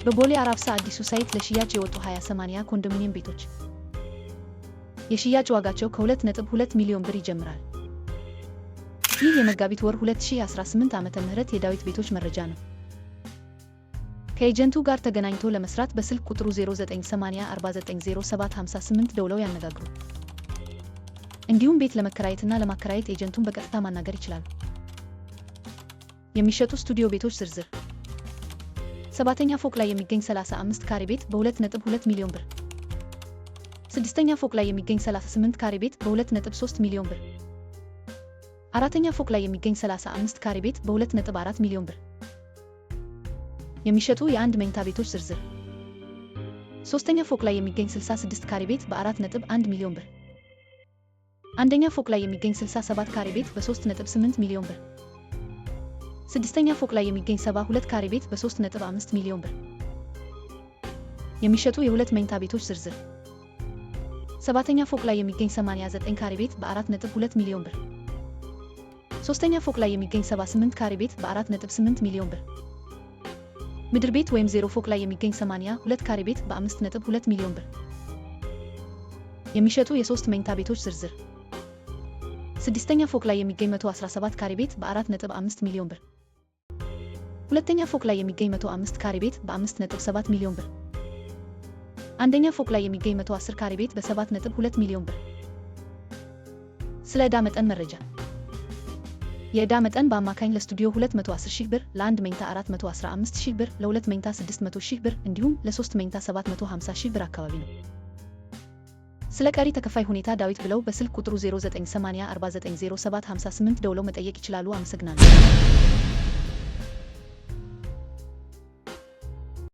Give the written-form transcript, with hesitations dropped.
በቦሌ አራብሳ አዲሱ ሳይት ለሽያጭ የወጡ 20/80 ኮንዶሚኒየም ቤቶች የሽያጭ ዋጋቸው ከ2.2 ሚሊዮን ብር ይጀምራል። ይህ የመጋቢት ወር 2018 ዓመተ ምህረት የዳዊት ቤቶች መረጃ ነው። ከኤጀንቱ ጋር ተገናኝቶ ለመስራት በስልክ ቁጥሩ 0980490758 ደውለው ያነጋግሩ። እንዲሁም ቤት ለመከራየትና ለማከራየት ኤጀንቱን በቀጥታ ማናገር ይችላሉ። የሚሸጡ ስቱዲዮ ቤቶች ዝርዝር 7ኛ ፎቅ ላይ የሚገኝ 35 ካሬ ቤት በ2.2 ሚሊዮን ብር። 6ኛ ፎቅ ላይ የሚገኝ 38 ካሬ ቤት በ2.3 ሚሊዮን ብር። 4ኛ ፎቅ ላይ የሚገኝ 35 ካሬ ቤት በ2.4 ሚሊዮን ብር። የሚሸጡ የአንድ መኝታ ቤቶች ዝርዝር 3ኛ ፎቅ ላይ የሚገኝ 66 ካሬ ቤት በ4.1 ሚሊዮን ብር። 1ኛ ፎቅ ላይ የሚገኝ 67 ካሬ ቤት በ3.8 ሚሊዮን ብር። 6ኛ ፎቅ ላይ የሚገኝ 72 ካሬ ቤት በ3.5 ሚሊዮን ብር። የሚሸጡ የሁለት መኝታ ቤቶች ዝርዝር 7ኛ ፎቅ ላይ የሚገኝ 89 ካሬ ቤት በ4.2 ሚሊዮን ብር። 3ኛ ፎቅ ላይ የሚገኝ 78 ካሬ ቤት በ4.8 ሚሊዮን ብር። ምድር ቤት ወይም 0 ፎቅ ላይ የሚገኝ 82 ካሬ ቤት በ5.2 ሚሊዮን ብር። የሚሸጡ የሶስት መኝታ ቤቶች ዝርዝር 6ኛ ፎቅ ላይ የሚገኝ 117 ካሬ ቤት በ4.5 ሚሊዮን ብር። 2ኛ ፎቅ ላይ የሚገኝ 105 ካሬ ቤት በ5.7 ሚሊዮን ብር። 1ኛ ፎቅ ላይ የሚገኝ 110 ካሬ ቤት በ7.2 ሚሊዮን ብር። ስለ ዕዳ መጠን መረጃ የዕዳ መጠን በአማካኝ ለስቱዲዮ 210,000 ብር፣ ለአንድ መኝታ 415,000 ብር፣ ለሁለት መኝታ 600,000 ብር እንዲሁም ለሶስት መኝታ 750,000 ብር አካባቢ ነው። ስለ ቀሪ ተከፋይ ሁኔታ ዳዊት ብለው በስልክ ቁጥሩ 0980490758 ደውለው መጠየቅ ይችላሉ። አመሰግናለሁ።